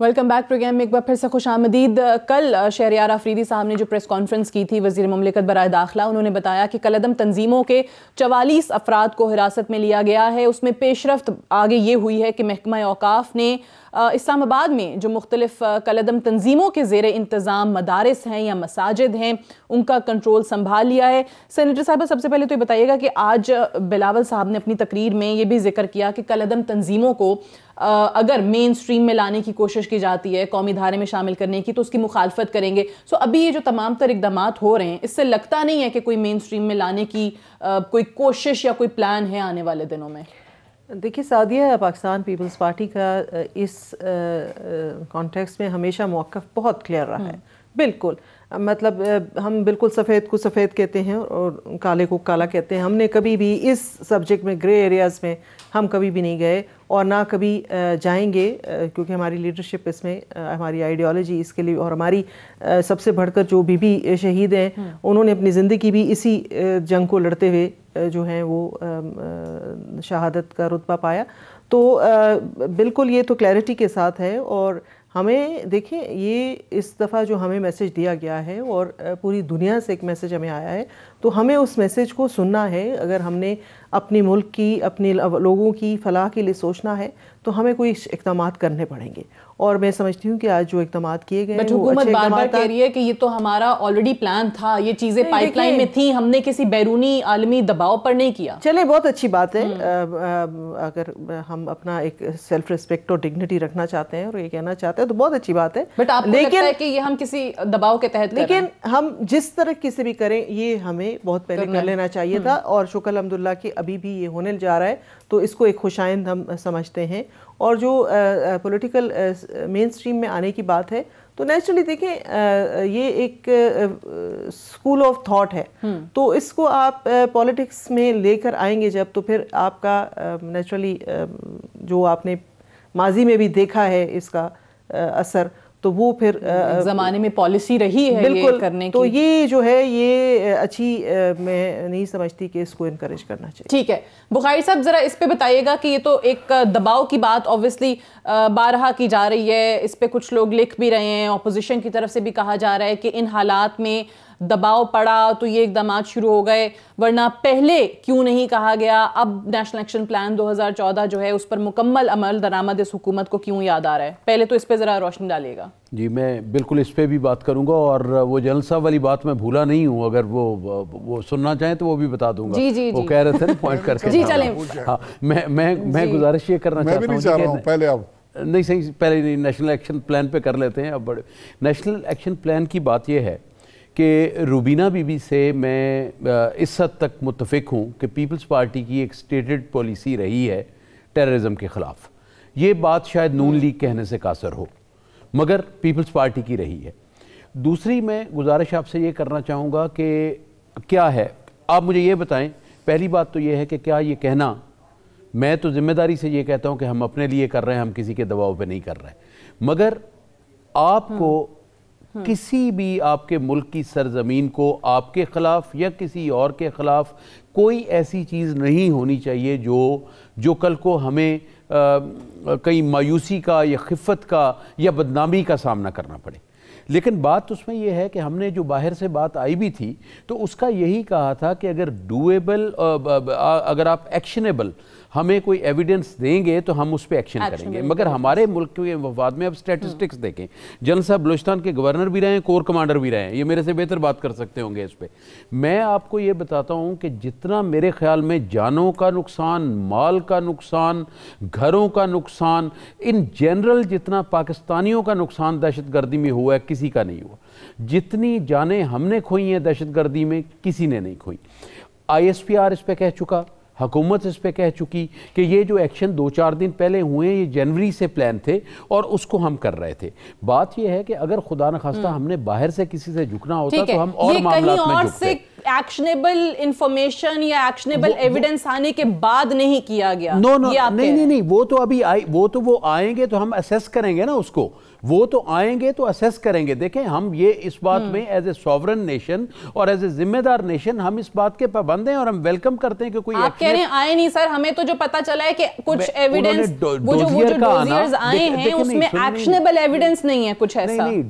Welcome back program में एक बार फिर से खुश आमदीद। कल शहरयार आफरीदी साहब ने जो प्रेस कॉन्फ्रेंस की थी, वज़ीर मुमलिकत बराए दाखिला, उन्होंने बताया कि कलअदम तंजीमों के 44 अफराद को हिरासत में लिया गया है। उसमें पेशरफ्त आगे ये हुई है कि महकमा औकाफ ने इस्लामाबाद में जो मुख्तलिफ कलअदम तंजीमों के ज़ेर इंतज़ाम मदारिस हैं या मसाजिद हैं उनका कंट्रोल संभाल लिया है। सेनेटर साहब सबसे पहले तो ये बताइएगा कि आज बिलावल साहब ने अपनी तकरीर में ये भी जिक्र किया कि कलअदम तंजीमों को अगर मेन स्ट्रीम में लाने की कोशिश की जाती है, कौमी धारे में शामिल करने की, तो उसकी मुखालफत करेंगे। सो अभी ये जो तमाम तर इक़दाम हो रहे हैं, इससे लगता नहीं है कि कोई मेन स्ट्रीम में लाने की कोई कोशिश या कोई प्लान है आने वाले दिनों में। देखिए सादिया, पाकिस्तान पीपल्स पार्टी का इस कॉन्टेक्स्ट में हमेशा मौक़िफ़ बहुत क्लियर रहा है। बिल्कुल, मतलब हम बिल्कुल सफ़ेद को सफ़ेद कहते हैं और काले को काला कहते हैं। हमने कभी भी इस सब्जेक्ट में ग्रे एरियाज़ में हम कभी भी नहीं गए और ना कभी जाएंगे, क्योंकि हमारी लीडरशिप इसमें, हमारी आइडियोलॉजी इसके लिए, और हमारी सबसे बढ़कर जो बीबी शहीद हैं उन्होंने अपनी ज़िंदगी भी इसी जंग को लड़ते हुए जो हैं वो शहादत का रुतबा पाया। तो बिल्कुल ये तो क्लैरिटी के साथ है। और हमें देखें, ये इस दफ़ा जो हमें मैसेज दिया गया है और पूरी दुनिया से एक मैसेज हमें आया है, तो हमें उस मैसेज को सुनना है। अगर हमने अपनी मुल्क की, अपने लोगों की फलाह के लिए सोचना है तो हमें कोई इक़दामात करने पड़ेंगे। और मैं समझती हूँ कि आज जो इक़दामात किए गए, बट हुकूमत बार बार कह रही है कि ये तो हमारा ऑलरेडी प्लान था, ये चीज़ें पाइपलाइन में थी, हमने किसी बैरूनी आलमी दबाव पर नहीं किया। चले, बहुत अच्छी बात है। अगर हम अपना एक सेल्फ रिस्पेक्ट और डिग्निटी रखना चाहते हैं और ये कहना चाहते हैं तो बहुत अच्छी बात है। बट आपको लगता है कि ये हम किसी दबाव के तहत, लेकिन हम जिस तरह किसी भी करें, ये हमें बहुत पहले कर लेना चाहिए था। और शुक्र अल्हम्दुलिल्लाह कि अभी भी ये होने जा रहा है, तो इसको एक खुशाइंद हम समझते हैं। और जो पॉलिटिकल मेन स्ट्रीम में आने की बात है, तो नेचुरली देखें, ये एक स्कूल ऑफ थॉट है, तो इसको आप पॉलिटिक्स में लेकर आएंगे जब, तो फिर आपका नेचुरली जो आपने माजी में भी देखा है इसका असर, तो वो फिर ज़माने में पॉलिसी रही है बिल्कुल ये करने की। तो ये जो है ये अच्छी मैं नहीं समझती कि इसको इनकरेज करना चाहिए। ठीक है, बुखारी साहब ज़रा इस पे बताइएगा कि ये तो एक दबाव की बात ऑब्वियसली बारहा की जा रही है, इस पे कुछ लोग लिख भी रहे हैं, ऑपोजिशन की तरफ से भी कहा जा रहा है कि इन हालात में दबाव पड़ा तो ये इक़दामात शुरू हो गए, वरना पहले क्यों नहीं कहा गया। अब नेशनल एक्शन प्लान 2014 जो है उस पर मुकम्मल अमल दरामद इस हुकूमत को क्यों याद आ रहा है? पहले तो इस पे ज़रा रोशनी डालिएगा। जी, मैं बिल्कुल इस पे भी बात करूंगा, और वो जनरल साहब वाली बात मैं भूला नहीं हूँ, अगर वो सुनना चाहें तो वो भी बता दूंगा। जी जी वो कह रहे थे ना पॉइंट करके। जी चलें। हाँ, मैं गुजारिश ये करना चाहता हूँ, पहले आप नहीं सही, पहले नेशनल एक्शन प्लान पे कर लेते हैं। अब बड़े नेशनल एक्शन प्लान की बात यह है कि रूबीना बीबी से मैं इस हद तक मुत्तफिक हूँ कि पीपल्स पार्टी की एक स्टेटेड पॉलिसी रही है टेररिज्म के ख़िलाफ़। ये बात शायद नून लीग कहने से कासर हो, मगर पीपल्स पार्टी की रही है। दूसरी मैं गुजारिश आपसे ये करना चाहूँगा कि क्या है, आप मुझे ये बताएं। पहली बात तो ये है कि क्या ये कहना, मैं तो ज़िम्मेदारी से ये कहता हूँ कि हम अपने लिए कर रहे हैं, हम किसी के दबाव पे नहीं कर रहे, मगर आपको किसी भी आपके मुल्क की सरजमीन को आपके ख़िलाफ़ या किसी और के ख़िलाफ़ कोई ऐसी चीज़ नहीं होनी चाहिए जो कल को हमें कहीं मायूसी का या खिफ़त का या बदनामी का सामना करना पड़े। लेकिन बात उसमें यह है कि हमने जो बाहर से बात आई भी थी तो उसका यही कहा था कि अगर डूएबल, अगर आप एक्शनेबल हमें कोई एविडेंस देंगे तो हम उस पर एक्शन करेंगे। मगर हमारे मुल्क के मफाद में अब स्टैटिस्टिक्स देखें, जनरल साहब बलूचिस्तान के गवर्नर भी रहे हैं, कोर कमांडर भी रहे हैं, ये मेरे से बेहतर बात कर सकते होंगे इस पर। मैं आपको ये बताता हूँ कि जितना मेरे ख्याल में जानों का नुकसान, माल का नुकसान, घरों का नुकसान, इन जनरल जितना पाकिस्तानियों का नुकसान दहशतगर्दी में हुआ है किसी का नहीं हुआ। जितनी जानें हमने खोई हैं दहशतगर्दी में किसी ने नहीं खोई। ISPR इस पर कह चुका, हुकूमत इस पे कह चुकी कि ये जो एक्शन 2-4 दिन पहले हुए ये जनवरी से प्लान थे और उसको हम कर रहे थे। बात ये है कि अगर खुदा न खास्ता हमने बाहर से किसी से झुकना होता तो हम और मामलात में झुकते। एक्शनेबल इंफॉर्मेशन या एक्शनेबल एविडेंस आने के बाद नहीं किया गया। नहीं, वो तो अभी वो आएंगे तो हम असेस करेंगे ना उसको, वो तो आएंगे तो असेस करेंगे। देखें, हम ये इस बात में एज ए सॉवरन नेशन और एज ए जिम्मेदार नेशन हम इस बात के पाबंद हैं और हम वेलकम करते हैं कि कोई आप कह रहे हैं आए नहीं सर, हमें तो जो पता चला है कि कुछ एविडेंस वो जो डोजियर्स आए हैं उसमें एक्शनेबल एविडेंस नहीं है कुछ ऐसा। नहीं,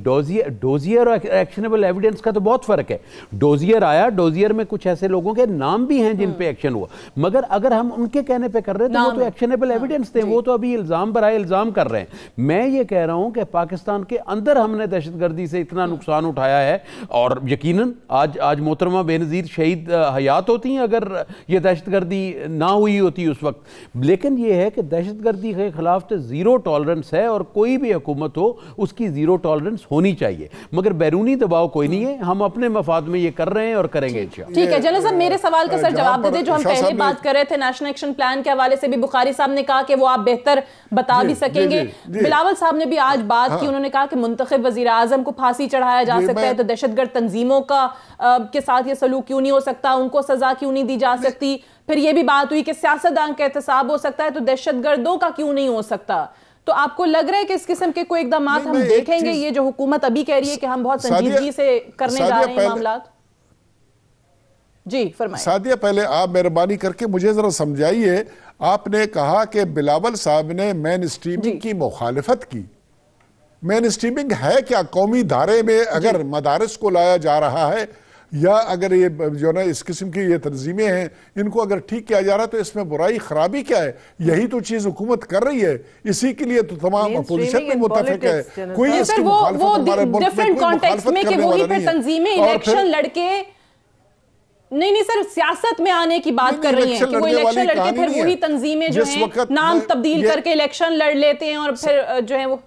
डोजियर और एक्शनेबल एविडेंस का तो बहुत फर्क है। डोजियर आया, डोजियर में कुछ ऐसे लोगों के नाम भी हैं जिन पे एक्शन हुआ, मगर अगर हम उनके कहने पे कर रहे हैं तो वो तो एक्शनेबल एविडेंस थे, वो तो अभी इल्जाम बराए इल्जाम कर रहे हैं। मैं ये कह रहा हूं कि पाकिस्तान के अंदर हमने दहशतगर्दी से इतना नुकसान उठाया है, और यकीनन आज मोहतरमा बेनज़ीर शहीद हयात होती हैं अगर ये दहशतगर्दी ना हुई होती उस वक्त। लेकिन ये है कि दहशतगर्दी के खिलाफ तो ज़ीरो टॉलरेंस है और कोई भी हुकूमत हो उसकी ज़ीरो टॉलरेंस होनी चाहिए, मगर बैरूनी दबाव कोई नहीं है। हम अपने मफाद में ये कर रहे हैं और करेंगे। ठीक है जनरल साहब, मेरे सवाल का सर जवाब दे दें। जो हम पहले बात कर रहे थे नेशनल एक्शन प्लान के हवाले से भी बुखारी साहब ने कहा कि वो आप बेहतर बता भी सकेंगे। बिलावल साहब ने भी आज बात की, उन्होंने कहा कि मुंतखब वजीर आजम को फांसी चढ़ाया जा सकता है तो दहशतगर्द तंजीमों के साथ ये सलूक क्यों नहीं हो सकता, उनको सजा क्यों नहीं दी जा सकती। फिर ये भी बात हुई कि सियासतदान का एहतसाब हो सकता है तो दहशतगर्दों का क्यों नहीं हो सकता। तो आपको लग रहा है कि इस किस्म के कोई इक़दाम हम देखेंगे, ये जो हुकूमत अभी कह रही है कि हम बहुत संजीदगी से करने जा रहे हैं मामला? जी फरमाइए। सादिया, पहले आप मेहरबानी करके मुझे जरा समझाइए, आपने कहा कि बिलावल साहब ने मेन स्ट्रीमिंग की मुखालिफत की, मेन स्ट्रीमिंग है क्या? कौमी धारे में अगर मदारिस को लाया जा रहा है या अगर ये जो ना इस किस्म की ये तंजीमें हैं इनको अगर ठीक किया जा रहा है तो इसमें बुराई खराबी क्या है? यही तो चीज हुकूमत कर रही है, इसी के लिए तो तमाम अपोजिशन में मुत्तफिक है। कोई इसकी मुखालफत हमारे मुल्क में डिफरेंट कॉन्टेक्स्ट में कि वही पे तंजीमें इलेक्शन लड़के नहीं सर सियासत में आने की बात कर रही हैं कि वो इलेक्शन लड़के फिर वही तंजीमें जो है नाम तब्दील करके इलेक्शन लड़ लेते हैं और फिर जो है वो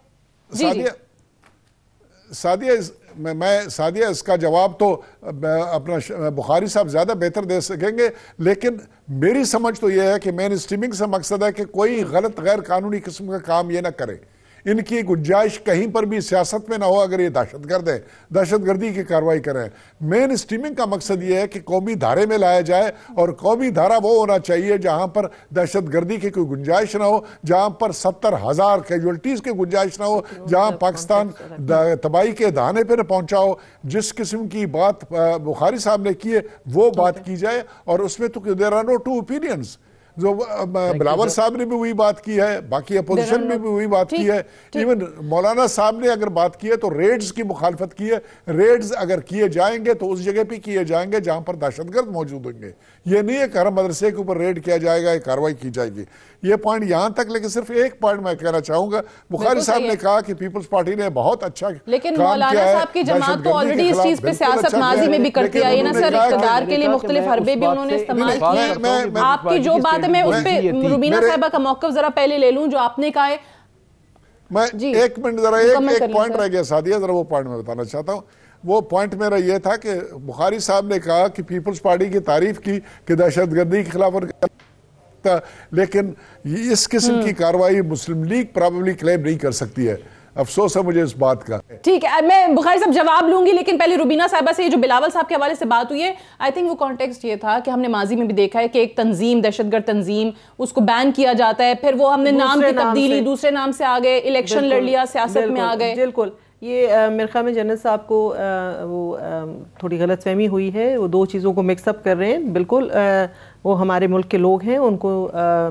सादिया इसका जवाब तो अपना बुखारी साहब ज्यादा बेहतर दे सकेंगे, लेकिन मेरी समझ तो यह है कि मेन स्ट्रीमिंग से मकसद है कि कोई गलत गैर कानूनी किस्म का काम ये ना करे, इनकी गुंजाइश कहीं पर भी सियासत में ना हो। अगर ये दहशतगर्द है, दहशतगर्दी की कार्रवाई करें। मेन स्ट्रीमिंग का मकसद ये है कि कौमी धारे में लाया जाए, और कौमी धारा वो होना चाहिए जहां पर दहशतगर्दी की कोई गुंजाइश ना हो, जहां पर 70,000 कैजुअल्टीज की गुंजाइश ना हो, जहां पाकिस्तान तबाही के दहाने पर पहुंचा हो। जिस किस्म की बात बुखारी साहब ने की है वो बात की जाए, और उसमें तो there are no two opinions. जो बिलावल साहब ने भी वही बात की है, बाकी अपोजिशन में भी वही बात की है, इवन मौलाना साहब ने अगर बात की है तो रेड्स की मुखालफत की है। रेड्स अगर किए जाएंगे तो उस जगह पे किए जाएंगे जहां पर दहशतगर्द मौजूद होंगे। ये नहीं है कि हर मदरसे के ऊपर रेड किया जाएगा, कार्रवाई की जाएगी। ये पॉइंट यहां तक, लेकिन सिर्फ एक पॉइंट मैं कहना चाहूंगा, बुखारी साहब ने कहा कि पीपल्स पार्टी ने बहुत अच्छा लेकिन मौलाना साहब की जमात तो ऑलरेडी इस चीज पे सियासत माजी में भी करती आई है ना सर, इक़्तिदार के लिए मुख्तलिफ हरबे भी उन्होंने इस्तेमाल किए। आपकी जो बात है मैं उस पे रुबीना साहिबा का मौक़िफ़ जरा पहले ले लूं जो आपने कहा है। मैं एक मिनट जरा एक पॉइंट रह गया सादिया, जरा वो पॉइंट मैं बताना चाहता हूँ। वो पॉइंट मेरा ये था कि बुखारी साहब ने कहा कि पीपल्स पार्टी की तारीफ की कि दहशतगर्दी के खिलाफ, लेकिन इस किस्म की कार्रवाई मुस्लिम लीग प्रॉबेबली क्लेम नहीं कर सकती है। अफसोस है मुझे इस बात का। ठीक है, मैं बुखारी साहब जवाब लूंगी, लेकिन पहले रुबीना साहिबा से ये जो बिलावल साहब के हवाले से बात हुई है, आई थिंक वो कॉन्टेक्स्ट ये था कि हमने माजी में भी देखा है कि एक तंजीम, दहशतगर्द तंजीम, उसको बैन किया जाता है, फिर वो हमने नाम की तब्दीली, दूसरे नाम से आ गए, इलेक्शन लड़ लिया, सियासत में आ गए। बिल्कुल, ये मेरे ख्याल में जन्नत साहब को वो थोड़ी गलतफहमी हुई है, वो दो चीज़ों को मिक्सअप कर रहे हैं। बिल्कुल वो हमारे मुल्क के लोग हैं, उनको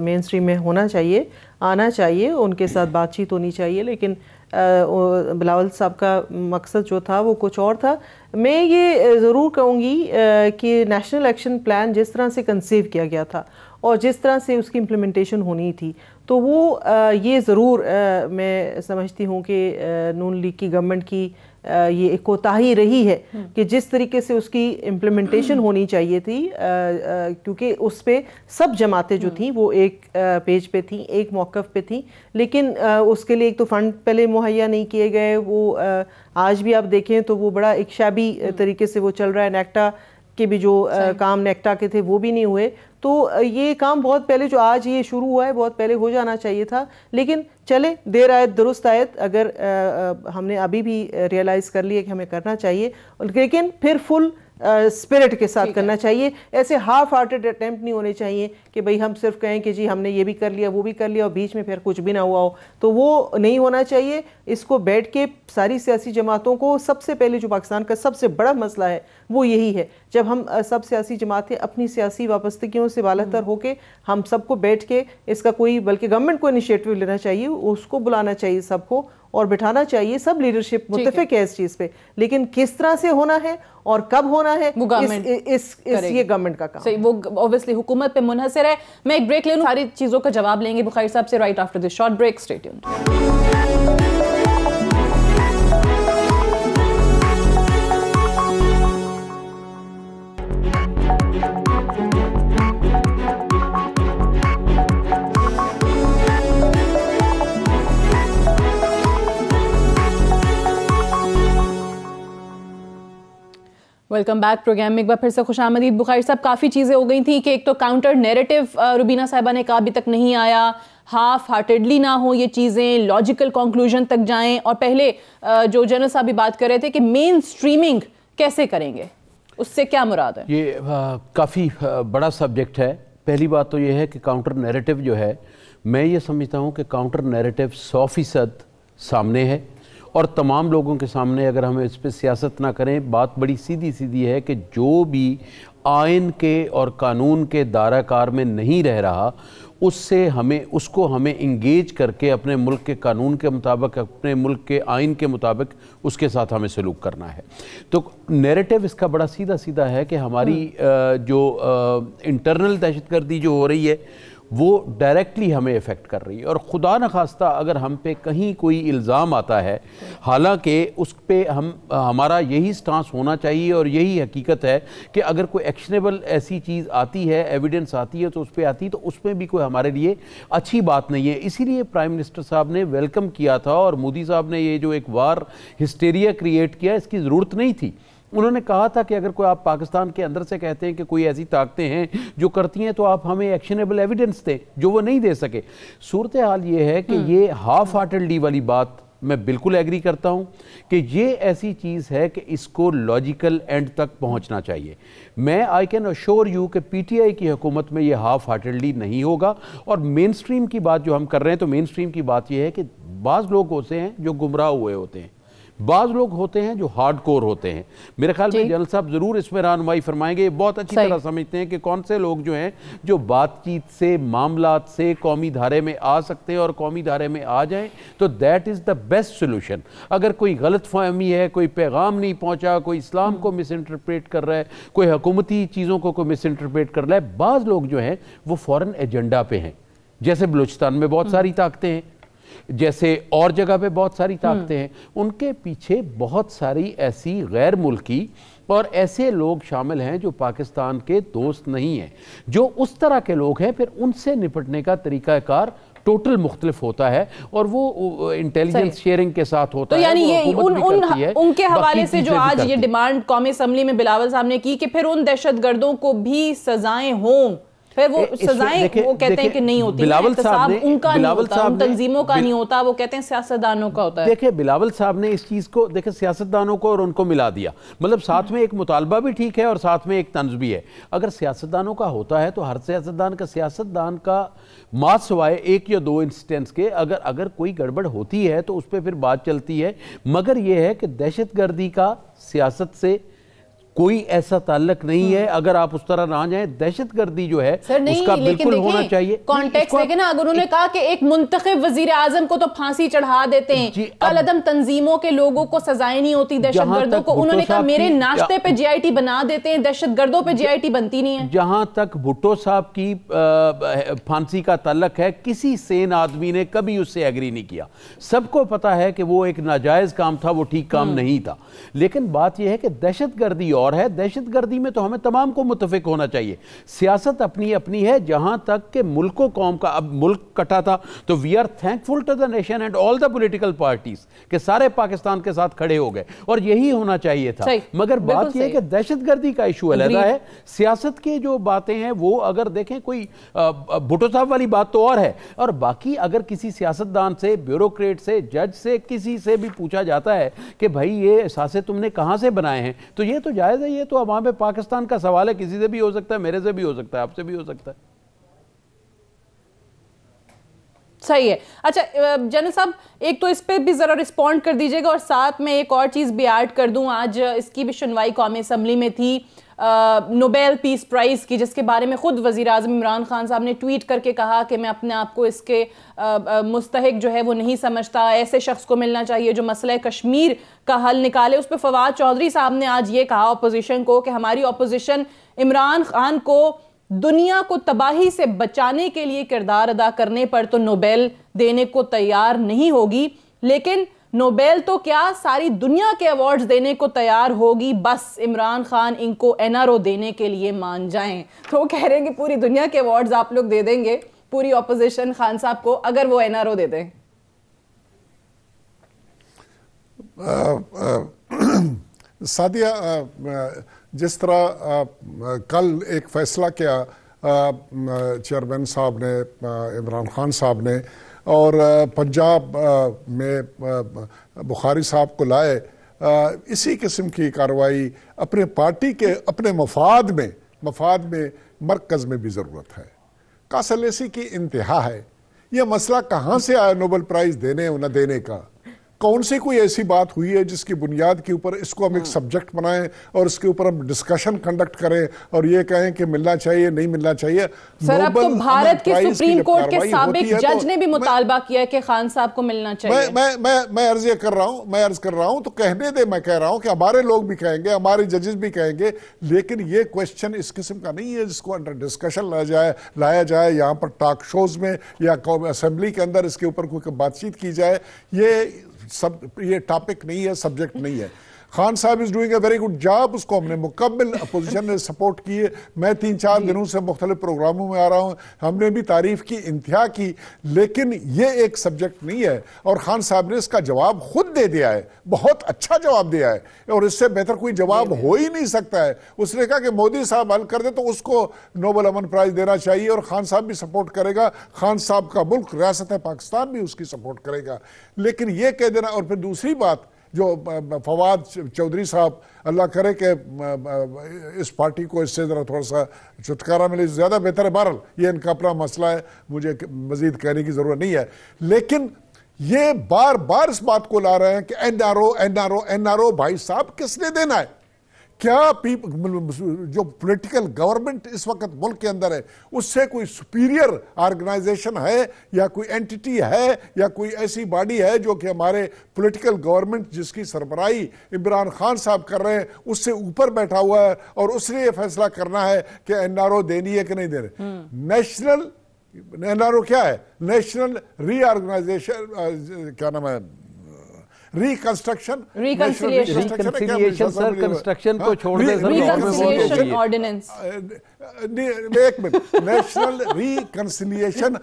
मेन स्ट्रीम में होना चाहिए, आना चाहिए, उनके साथ बातचीत होनी चाहिए, लेकिन बिलावल साहब का मकसद जो था वो कुछ और था। मैं ये ज़रूर कहूँगी कि नेशनल एक्शन प्लान जिस तरह से कंसीव किया गया था और जिस तरह से उसकी इम्प्लीमेंटेशन होनी थी, तो वो ये ज़रूर मैं समझती हूँ कि नून लीग की गवर्नमेंट की ये एक कोताही रही है कि जिस तरीके से उसकी इम्प्लीमेंटेशन होनी चाहिए थी, क्योंकि उस पे सब जमातें जो थी वो एक पेज पे थी, एक मौक़िफ़ पे थी, लेकिन उसके लिए एक तो फ़ंड पहले मुहैया नहीं किए गए। वो आज भी आप देखें तो वो बड़ा एक शाबी तरीके से वो चल रहा है। नेक्टा के भी जो काम नेक्टा के थे वो भी नहीं हुए। तो ये काम बहुत पहले, जो आज ये शुरू हुआ है, बहुत पहले हो जाना चाहिए था, लेकिन चले देर आयत दुरुस्त आयत। अगर हमने अभी भी रियलाइज़ कर लिया कि हमें करना चाहिए, लेकिन फिर फुल स्पिरिट के साथ करना चाहिए। ऐसे हाफ हार्टेड अटेम्प्ट नहीं होने चाहिए कि भाई हम सिर्फ कहें कि जी हमने ये भी कर लिया, वो भी कर लिया, और बीच में फिर कुछ भी ना हुआ हो, तो वो नहीं होना चाहिए। इसको बैठ के सारी सियासी जमातों को, सबसे पहले जो पाकिस्तान का सबसे बड़ा मसला है वो यही है, जब हम सब सियासी जमातें अपनी सियासी वाबस्तगियों से बालातर होके हम सबको बैठ के इसका कोई, बल्कि गवर्नमेंट को इनिशिएटिव लेना चाहिए, उसको बुलाना चाहिए सबको और बिठाना चाहिए। सब लीडरशिप मुत्तफिक है इस चीज़ पे, लेकिन किस तरह से होना है और कब होना है वो ये गवर्नमेंट का काम। सही, वो ऑब्वियसली हुकूमत पे मुनहसर है। मैं एक ब्रेक ले लूं, सारी चीज़ों का जवाब लेंगे बुखारी साहब से right after this short break. Stay tuned. Welcome back program में एक बार फिर से खुशामदीद। बुखारी साहब, काफ़ी चीज़ें हो गई थी कि एक तो काउंटर नैरेटिव रुबीना साहिबा ने कहा अभी तक नहीं आया, हाफ हार्टेडली ना हो ये चीज़ें, लॉजिकल कंक्लूजन तक जाएं, और पहले जो जनरल साहब भी बात कर रहे थे कि मेन स्ट्रीमिंग कैसे करेंगे, उससे क्या मुराद है? ये काफ़ी बड़ा सब्जेक्ट है। पहली बात तो ये है कि काउंटर नैरेटिव जो है, मैं ये समझता हूँ कि काउंटर नैरेटिव 100% सामने है, और तमाम लोगों के सामने। अगर हम इस पर सियासत ना करें, बात बड़ी सीधी सीधी है कि जो भी आइन के और कानून के दायरा कार में नहीं रह रहा, उसको हमें इंगेज करके अपने मुल्क के कानून के मुताबिक, अपने मुल्क के आइन के मुताबिक उसके साथ हमें सलूक करना है। तो नैरेटिव इसका बड़ा सीधा सीधा है कि हमारी जो इंटरनल दहशतगर्दी जो हो रही है वो डायरेक्टली हमें इफ़ेक्ट कर रही है, और खुदा न खास्ता अगर हम पे कहीं कोई इल्ज़ाम आता है, हालांकि उस पे हमारा यही स्टांस होना चाहिए और यही हकीकत है कि अगर कोई एक्शनेबल ऐसी चीज़ आती है, एविडेंस आती है तो उस पर आती है, तो उसमें भी कोई हमारे लिए अच्छी बात नहीं है। इसीलिए प्राइम मिनिस्टर साहब ने वेलकम किया था, और मोदी साहब ने ये जो एक वार हिस्टेरिया क्रिएट किया, इसकी ज़रूरत नहीं थी। उन्होंने कहा था कि अगर कोई आप पाकिस्तान के अंदर से कहते हैं कि कोई ऐसी ताकतें हैं जो करती हैं, तो आप हमें एक्शनेबल एविडेंस दें, जो वो नहीं दे सके। सूरत हाल ये है कि ये हाफ हार्टेडली वाली बात मैं बिल्कुल एग्री करता हूं कि ये ऐसी चीज़ है कि इसको लॉजिकल एंड तक पहुंचना चाहिए। मैं आई कैन अश्योर यू कि पीटीआई की हुकूमत में ये हाफ हार्टेडली नहीं होगा। और मेन स्ट्रीम की बात जो हम कर रहे हैं, तो मेन स्ट्रीम की बात ये है कि बाज़ लोग होते हैं जो गुमराह हुए होते हैं, बाज़ लोग होते हैं जो हार्डकोर होते हैं। मेरे ख्याल में जनरल साहब ज़रूर इसमें रहनुमाई फरमाएंगे। ये बहुत अच्छी तरह समझते हैं कि कौन से लोग जो हैं जो बातचीत से, मामलात से कौमी धारे में आ सकते हैं, और कौमी धारे में आ जाएं तो that is the best solution. अगर कोई गलत फहमी है, कोई पैगाम नहीं पहुँचा, कोई इस्लाम को मिस इंटरप्रेट कर रहा है, कोई हुकूमती चीज़ों को मिस इंटरप्रेट कर रहा है, बाज़ लोग जो हैं वो फ़ॉरेन एजेंडा पे हैं। जैसे बलूचिस्तान में बहुत सारी ताकतें हैं, जैसे और जगह पे बहुत सारी ताकतें हैं, उनके पीछे बहुत सारी ऐसी गैर मुल्की और ऐसे लोग शामिल हैं जो पाकिस्तान के दोस्त नहीं हैं। जो उस तरह के लोग हैं, फिर उनसे निपटने का तरीकाकार टोटल मुख्तलिफ होता है, और वो इंटेलिजेंस शेयरिंग के साथ होता है। तो यानी ये उनके हवाले से जो आज ये डिमांड कौमी असम्बली में बिलावल साहब ने की कि फिर उन दहशतगर्दों को भी सजाएं हों, फिर वो सजाएं वो कहते हैं कि नहीं होती, बिलावल साहब उनका नहीं होता, उन तंजीमों का नहीं होता, वो कहते हैं सियासतदानों का होता है। देखिए बिलावल साहब ने इस चीज को देखे सियासतदानों को और उनको मिला दिया, मतलब साथ में एक मुतालबा भी ठीक है और साथ में एक तंज भी है। अगर सियासतदानों का होता है तो हर सियासतदान का मास सिवाय एक या दो इंस्टेंस के अगर कोई गड़बड़ होती है तो उस पर फिर बात चलती है। मगर यह है कि दहशतगर्दी का सियासत से कोई ऐसा ताल्लुक नहीं है। अगर आप उस तरह ना जाएं, दहशतगर्दी जो है उसका बिल्कुल होना चाहिए। कॉन्टेक्स्ट देखें ना, अगर उन्होंने कहा कि एक मुंतखब वजीर आजम को तो फांसी चढ़ा देते हैं, कलअदम तंजीमों के लोगों को सजाएं नहीं होती, दहशतगर्दों को उन्होंने कहा मेरे नाश्ते पे जीआईटी बना देते हैं, दहशतगर्दों पे जीआईटी बनती नहीं है। जहां तक भुट्टो साहब की फांसी का ताल्लुक है, किसी सेन आदमी ने कभी उससे एग्री नहीं किया। सबको पता है कि वो एक नाजायज काम था, वो ठीक काम नहीं था। लेकिन बात यह है कि दहशतगर्दी और है, दहशतगर्दी में तो हमें तमाम को मुतफिक होना चाहिए। सियासत अपनी अपनी है। जहां तक कि मुल्क कौम का, अब मुल्क कटा था तो we are thankful to the nation and all the political parties के सारे पाकिस्तान के साथ खड़े हो गए, और यही होना चाहिए था। मगर बात यह है कि दहशतगर्दी का इशू अलग है, सियासत की जो बातें हैं वो अगर देखें, कोई भुट्टो साहब वाली बात तो और है, और बाकी अगर किसी सियासतदान से, ब्यूरोक्रेट से, जज से, किसी से भी पूछा जाता है कि भाई ये सासे तुमने कहां से बनाए हैं, तो ये तो जायज है। ये तो वहां पे पाकिस्तान का सवाल है, किसी से भी हो सकता है, मेरे से भी हो सकता है, आपसे भी हो सकता है। सही है। अच्छा जनरल साहब, एक तो इस पे भी जरा रिस्पॉन्ड कर दीजिएगा, और साथ में एक और चीज भी ऐड कर दूं। आज इसकी भी सुनवाई कौमी असम्बली में थी, नोबेल पीस प्राइज की, जिसके बारे में खुद वजीर आज़म इमरान खान साहब ने ट्वीट करके कहा कि मैं अपने आप को इसके मुस्तहिक जो है वो नहीं समझता, ऐसे शख्स को मिलना चाहिए जो मसला कश्मीर का हल निकाले। उस पर फवाद चौधरी साहब ने आज ये कहा अपोजिशन को कि हमारी अपोजिशन इमरान खान को दुनिया को तबाही से बचाने के लिए किरदार अदा करने पर तो नोबेल देने को तैयार नहीं होगी, लेकिन नोबेल तो क्या सारी दुनिया के अवार्ड्स देने को तैयार होगी, बस इमरान खान इनको एनआरओ देने के लिए मान जाएं। तो वो कह रहे हैं कि पूरी दुनिया के अवार्ड्स आप लोग दे देंगे पूरी ऑपोजिशन खान साहब को अगर वो एनआरओ दे दें। सादिया, जिस तरह कल एक फैसला किया चेयरमैन साहब ने, इमरान खान साहब ने, और पंजाब में बुखारी साहब को लाए, इसी किस्म की कार्रवाई अपने पार्टी के अपने मफाद में मरकज़ में भी ज़रूरत है। कासलेसी की इंतहा है। यह मसला कहाँ से आया नोबेल प्राइज़ देने न देने का? कौन सी कोई ऐसी बात हुई है जिसकी बुनियाद के ऊपर इसको हम एक सब्जेक्ट बनाएं और इसके ऊपर हम डिस्कशन कंडक्ट करें और ये कहें कि मिलना चाहिए नहीं मिलना चाहिए। सर, अब तो भारत के सुप्रीम कोर्ट के साबिक जज ने भी मुतालबा किया है कि खान साहब को मिलना चाहिए। मैं अर्ज कर रहा हूं तो कहने दे, मैं कह रहा हूं कि हमारे लोग भी कहेंगे, हमारे जजेस भी कहेंगे, लेकिन ये क्वेश्चन इस किस्म का नहीं है जिसको अंडर डिस्कशन लाया जाए यहाँ पर टॉक शोज में या असेंबली के अंदर इसके ऊपर कोई बातचीत की जाए। ये टॉपिक नहीं है, सब्जेक्ट नहीं है। खान साहब is doing a very good job, उसको हमने मुकम्मल अपोजिशन ने सपोर्ट की है। मैं 3-4 दिनों से मुख्तलिफ प्रोग्रामों में आ रहा हूं, हमने भी तारीफ की, इंतहा की, लेकिन ये एक सब्जेक्ट नहीं है। और खान साहब ने इसका जवाब खुद दे दिया है, बहुत अच्छा जवाब दिया है और इससे बेहतर कोई जवाब हो ही नहीं सकता है। उसने कहा कि मोदी साहब हल कर दे तो उसको नोबेल अमन प्राइज देना चाहिए और खान साहब भी सपोर्ट करेगा, खान साहब का मुल्क रियासत पाकिस्तान भी उसकी सपोर्ट करेगा। लेकिन ये कह देना, और फिर दूसरी बात जो फवाद चौधरी साहब, अल्लाह करे कि इस पार्टी को इससे जरा थोड़ा सा छुटकारा मिले, ज़्यादा बेहतर है। बहरहाल ये इनका अपना मसला है, मुझे मजीद कहने की ज़रूरत नहीं है। लेकिन ये बार बार इस बात को ला रहे हैं कि एनआरओ भाई साहब किसने देना है? क्या जो पॉलिटिकल गवर्नमेंट इस वक्त मुल्क के अंदर है उससे कोई सुपीरियर ऑर्गेनाइजेशन है या कोई एंटिटी है या कोई ऐसी बॉडी है जो कि हमारे पॉलिटिकल गवर्नमेंट जिसकी सरबराही इमरान खान साहब कर रहे हैं उससे ऊपर बैठा हुआ है और उसने ये फैसला करना है कि एनआरओ देनी है कि नहीं दे रहे? नेशनल एनआरओ क्या है? नेशनल रीऑर्गेनाइजेशन, क्या नाम है, रिकंस्ट्रक्शन सर, कंस्ट्रक्शन को छोड़ दे सर, ऑर्डिनेंस, एक मिनट, नेशनल रिकंसिलिएशन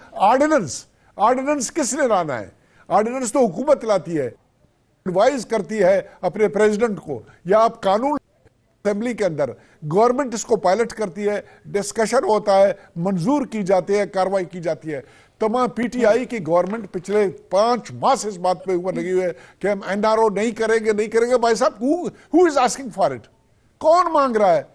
ऑर्डिनेंस किसने लाना है? ऑर्डिनेंस तो हुकूमत लाती है, एडवाइज करती है अपने प्रेसिडेंट को, या आप कानून असेंबली के अंदर गवर्नमेंट इसको पायलट करती है, डिस्कशन होता है, मंजूर की जाती है, कार्रवाई की जाती है। तमाम पीटीआई की गवर्नमेंट पिछले 5 माह से इस बात पे ऊपर लगी हुई है कि हम एनआरओ नहीं करेंगे। भाई साहब, who is asking for it? कौन मांग रहा है?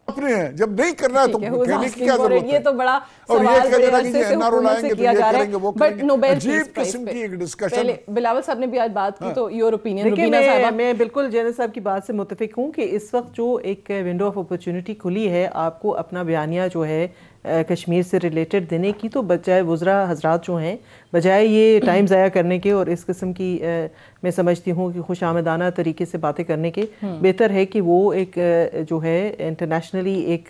अपने हैं, जब नहीं करना है तो कहने की क्या जरूरत है? ये तो बड़ा और ये सवाल कहते हैं कि एनआरओ लाएंगे तो किया ये जा रहा करेंगे, वो है। बट नोबेल अजीब किस्म की एक डिस्कशन। बिलावल साहब ने भी आज बात की, तो योर ओपिनियन। देखिए, मैं बिल्कुल जैनब साहब की बात से मुत्तफिक हूँ कि इस वक्त जो एक विंडो ऑफ अपॉर्चुनिटी खुली है आपको अपना बयानिया जो है कश्मीर से रिलेटेड देने की, तो बजाय वुज़रा हजरात जो हैं, बजाय ये टाइम ज़ाया करने के और इस किस्म की मैं समझती हूँ कि खुशामदाना तरीके से बातें करने के, बेहतर है कि वो एक जो है इंटरनेशनली एक,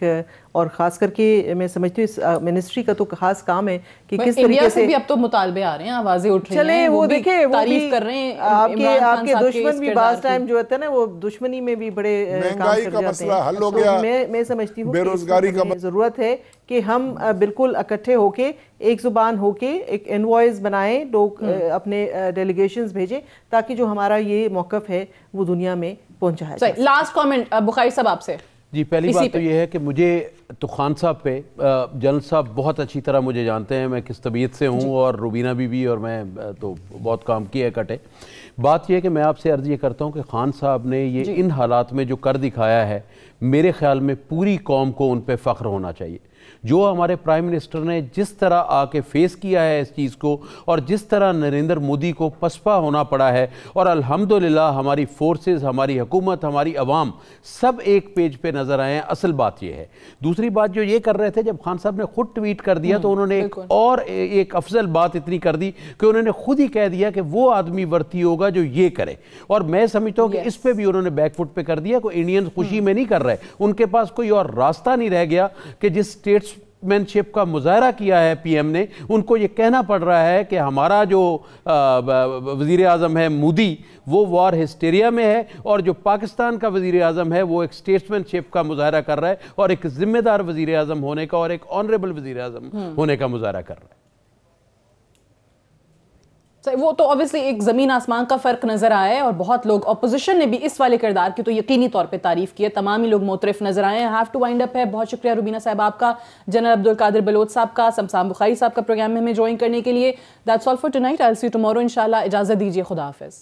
और ख़ास करके मैं समझती हूँ इस मिनिस्ट्री का तो खास काम है कि किस तरीके से भी अब तो मुतालबे आ रहे हैं, आवाज़ें उठ रही हैं, चले वो देखे, वो तारीफ कर रहे हैं। आपके दुश्मन भी बास टाइम जो होता है ना, वो दुश्मनी में भी बड़े महंगाई का मसला हल हो गया। मैं समझती हूँ बेरोजगारी का जरूरत है कि हम बिल्कुल इकट्ठे होके एक जुबान होके एक इनवॉइस बनाएं, लोग अपने डेलीगेशंस भेजें ताकि जो हमारा ये मौक़िफ़ है वो दुनिया में पहुंचाया जाए। लास्ट कमेंट बुखारी साहब आपसे। जी, पहली बात तो ये है कि मुझे तो खान साहब पे जनरल साहब बहुत अच्छी तरह मुझे जानते हैं, मैं किस तबीयत से हूँ, और रुबीना बीवी और मैं तो बहुत काम किया है इकट्ठे। बात यह है कि मैं आपसे अर्ज़ ये करता हूँ कि खान साहब ने ये इन हालात में जो कर दिखाया है, मेरे ख्याल में पूरी कौम को उन पर फ़ख्र होना चाहिए। जो हमारे प्राइम मिनिस्टर ने जिस तरह आके फेस किया है इस चीज़ को, और जिस तरह नरेंद्र मोदी को पसपा होना पड़ा है, और अल्हम्दुलिल्लाह हमारी फोर्सेस, हमारी हुकूमत, हमारी अवाम सब एक पेज पे नज़र आए हैं। असल बात यह है। दूसरी बात जो ये कर रहे थे, जब खान साहब ने खुद ट्वीट कर दिया तो उन्होंने एक अफजल बात इतनी कर दी कि उन्होंने खुद ही कह दिया कि वो आदमी वर्ती होगा जो ये करे, और मैं समझता हूँ कि इस पर भी उन्होंने बैकफुट पे कर दिया। कोई इंडियन खुशी में नहीं कर रहे, उनके पास कोई और रास्ता नहीं रह गया कि जिस स्टेट्समैनशिप का मुजाहरा किया है पीएम ने, उनको ये कहना पड़ रहा है कि हमारा जो वज़ीर आज़म है मोदी, वो वॉर हिस्टेरिया में है, और जो पाकिस्तान का वज़ीर आज़म है वो एक स्टेट्समैनशिप का मुजाहरा कर रहा है, और एक जिम्मेदार वज़ीर आज़म होने का और एक ऑनरेबल वज़ीर आज़म होने का मुजाहरा कर रहा है। वो तो ऑब्वियसली एक ज़मीन आसमान का फ़र्क नज़र आया है, और बहुत लोग अपोजिशन ने भी इस वाले किरदार की तो यकीनी तौर पे तारीफ़ की है। तमाम ही लोग मोतरफ नज़र आए हैं। हैव टू वाइंड अप है। बहुत शुक्रिया रुबीना साहब आपका, जनरल अब्दुल कादिर बलोच साहब का, शमशान बुखारी साहब का प्रोग्राम में हमें ज्वाइन करने के लिए। That's all for tonight. I will see you tomorrow इंशाल्लाह। इजाज़त दीजिए, खुदा हाफिज़।